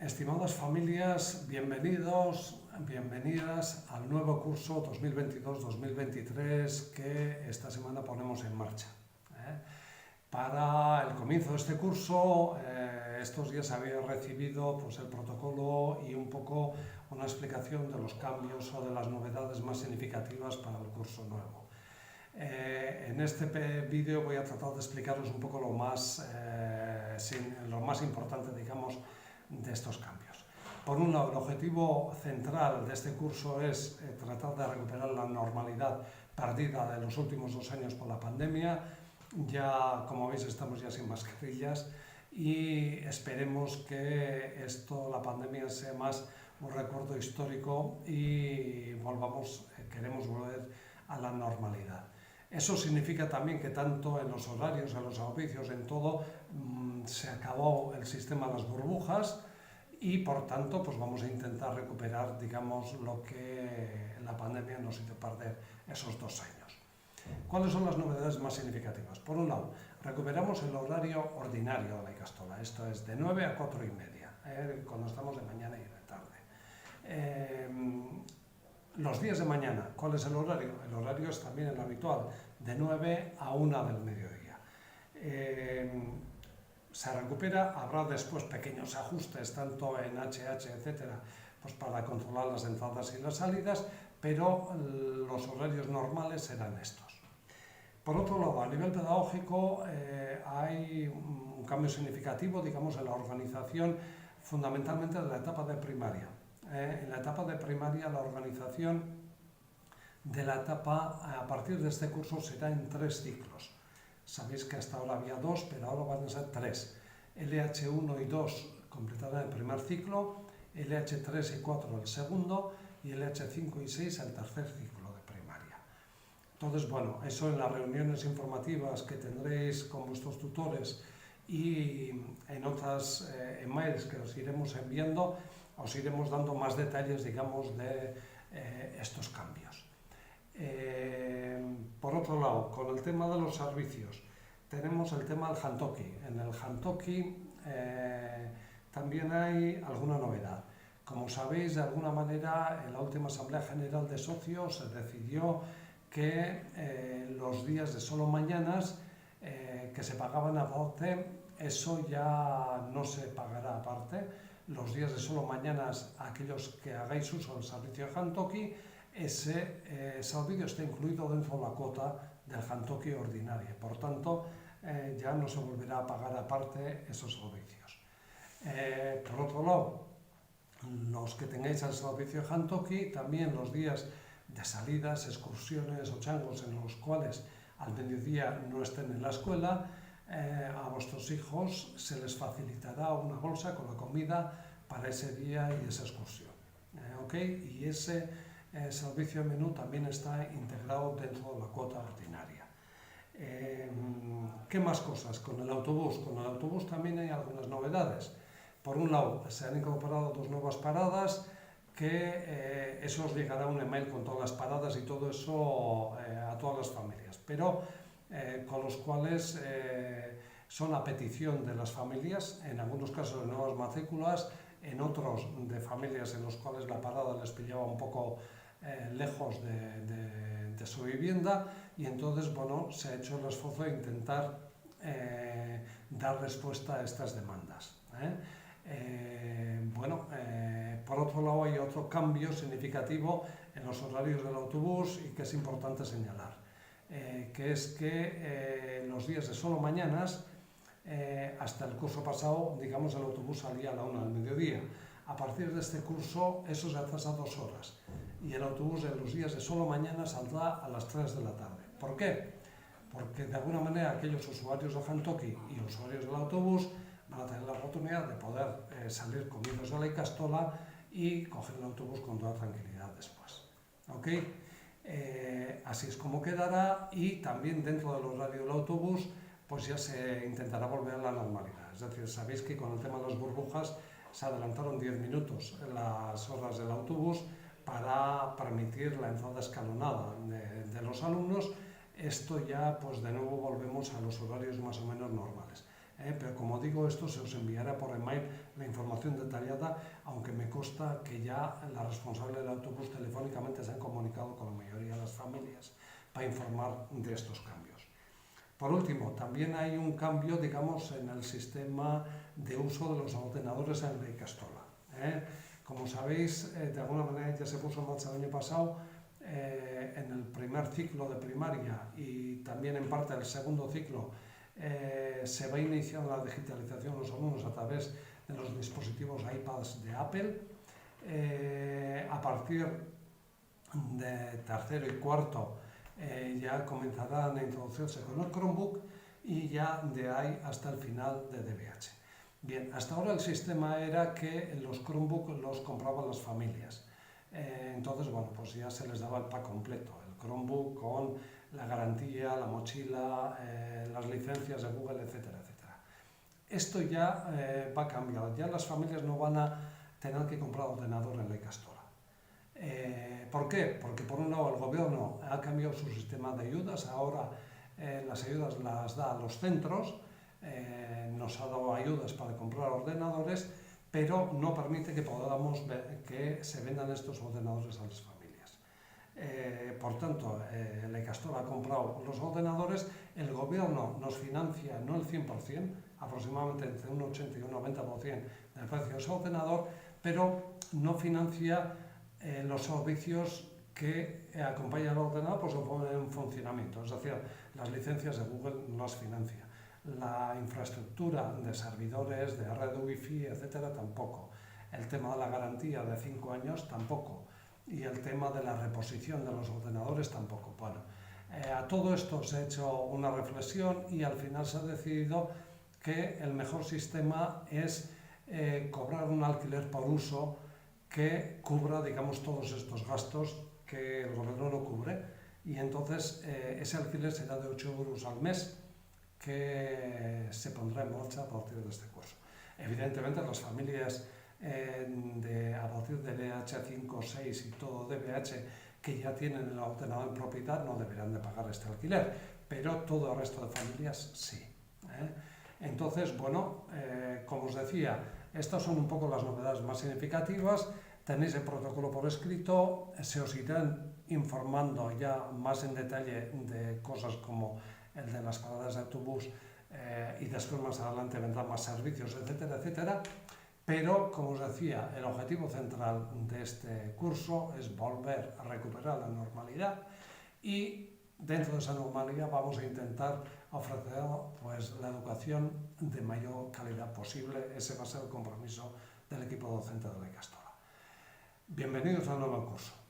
Estimadas familias, bienvenidas al nuevo curso 2022-2023 que esta semana ponemos en marcha. Para el comienzo de este curso, estos días había recibido el protocolo y un poco una explicación de los cambios o de las novedades más significativas para el curso nuevo. En este vídeo voy a tratar de explicaros un poco lo más importante, digamos, de estos cambios. Por un lado, el objetivo central de este curso es tratar de recuperar la normalidad perdida de los últimos 2 años por la pandemia. Ya, como veis, estamos ya sin mascarillas y esperemos que la pandemia sea más un recuerdo histórico y queremos volver a la normalidad. Eso significa también que tanto en los horarios, en los servicios, en todo, se acabó el sistema de las burbujas y por tanto vamos a intentar recuperar, digamos, lo que la pandemia nos hizo perder esos 2 años. ¿Cuáles son las novedades más significativas? Por un lado, recuperamos el horario ordinario de la Icastola, esto es de 9 a 4:30, cuando estamos de mañana y de tarde. Los días de mañana, ¿cuál es el horario? El horario es también el habitual, de 9 a 1 del mediodía. Se recupera, habrá después pequeños ajustes, tanto en HH, etcétera, para controlar las entradas y las salidas, pero los horarios normales serán estos. Por otro lado, a nivel pedagógico hay un cambio significativo, digamos, en la organización, fundamentalmente de la etapa de primaria. En la etapa de primaria, la organización de la etapa a partir de este curso será en 3 ciclos. Sabéis que hasta ahora había 2, pero ahora van a ser 3. LH1 y 2 completarán el primer ciclo, LH3 y 4 el segundo y LH5 y 6 el tercer ciclo de primaria. Entonces, bueno, eso en las reuniones informativas que tendréis con vuestros tutores y en otras emails que os iremos enviando, os iremos dando más detalles, digamos, de estos cambios. Por otro lado, con el tema de los servicios, tenemos el tema del Jantoki. En el Jantoki también hay alguna novedad. Como sabéis, de alguna manera, en la última Asamblea General de Socios se decidió que los días de solo mañanas que se pagaban aparte, eso ya no se pagará aparte. Los días de solo mañanas, aquellos que hagáis uso del servicio de Jantoki, ese servicio está incluido dentro de la cuota del Jantoki ordinaria. Por tanto, ya no se volverá a pagar aparte esos servicios. Por otro lado, los que tengáis el servicio de Jantoki, también los días de salidas, excursiones o changos en los cuales al mediodía no estén en la escuela, a vuestros hijos se les facilitará una bolsa con la comida para ese día y esa excursión. Y ese servicio de menú también está integrado dentro de la cuota ordinaria. ¿Qué más cosas? Con el autobús. Con el autobús también hay algunas novedades. Por un lado, se han incorporado 2 nuevas paradas, que eso os llegará un email con todas las paradas y todo eso a todas las familias, pero con los cuales son a petición de las familias, en algunos casos de nuevas matrículas, en otros de familias en los cuales la parada les pillaba un poco lejos de su vivienda, y entonces, bueno, se ha hecho el esfuerzo de intentar dar respuesta a estas demandas. Por otro lado, hay otro cambio significativo en los horarios del autobús y que es importante señalar, que es que los días de solo mañanas, hasta el curso pasado, digamos, el autobús salía a la 1 del mediodía. A partir de este curso, eso se atrasa 2 horas y el autobús en los días de solo mañana saldrá a las 3 de la tarde. ¿Por qué? Porque de alguna manera aquellos usuarios de Jantoki y usuarios del autobús van a tener la oportunidad de poder salir comidos de la Icastola y coger el autobús con toda tranquilidad después. Así es como quedará, y también dentro del horario del autobús pues ya se intentará volver a la normalidad. Es decir, sabéis que con el tema de las burbujas se adelantaron 10 minutos en las horas del autobús para permitir la entrada escalonada de los alumnos. Esto ya, pues de nuevo volvemos a los horarios más o menos normales. pero como digo, esto se os enviará por email la información detallada, aunque me consta que ya la responsable del autobús telefónicamente se han comunicado con la mayoría de las familias para informar de estos cambios. Por último, también hay un cambio, digamos, en el sistema de uso de los ordenadores en la Ikastola. Como sabéis, de alguna manera ya se puso en marcha el año pasado en el primer ciclo de primaria y también en parte del segundo ciclo. Se va iniciando la digitalización de los alumnos a través de los dispositivos iPads de Apple. A partir de tercero y cuarto ya comenzarán a introducirse con el Chromebook y ya de ahí hasta el final de DBH. Bien, hasta ahora el sistema era que los Chromebook los compraban las familias. Entonces, bueno, pues ya se les daba el pack completo, el Chromebook con la garantía, la mochila, las licencias de Google, etcétera, etcétera. Esto ya va a cambiar, ya las familias no van a tener que comprar ordenador en la Ikastola. ¿Por qué? Porque por un lado el gobierno ha cambiado su sistema de ayudas, ahora las ayudas las da a los centros, nos ha dado ayudas para comprar ordenadores, pero no permite que podamos que se vendan estos ordenadores a las familias. Por tanto, la Ikastola ha comprado los ordenadores, el gobierno nos financia no el 100%, aproximadamente entre un 80 y un 90% del precio de ese ordenador, pero no financia los servicios que acompañan al ordenador, pues lo ponen en funcionamiento, es decir, las licencias de Google no las financia. La infraestructura de servidores, de red Wi-Fi, etcétera, tampoco. El tema de la garantía de 5 años, tampoco. Y el tema de la reposición de los ordenadores, tampoco. Bueno, a todo esto se ha hecho una reflexión y al final se ha decidido que el mejor sistema es cobrar un alquiler por uso que cubra, digamos, todos estos gastos que el gobierno no cubre. Y entonces ese alquiler será de 8 euros al mes, que se pondrá en marcha a partir de este curso. Evidentemente las familias a partir de DBH 5, 6 y todo DBH que ya tienen el ordenador en propiedad no deberán de pagar este alquiler, pero todo el resto de familias sí. Entonces, bueno, como os decía, estas son un poco las novedades más significativas. Tenéis el protocolo por escrito, se os irán informando ya más en detalle de cosas como el de las paradas de autobús y después más adelante vendrán más servicios, etcétera, etcétera. Pero, como os decía, el objetivo central de este curso es volver a recuperar la normalidad y dentro de esa normalidad vamos a intentar ofrecer pues, la educación de mayor calidad posible. Ese va a ser el compromiso del equipo docente de la Ikastola. Bienvenidos al nuevo curso.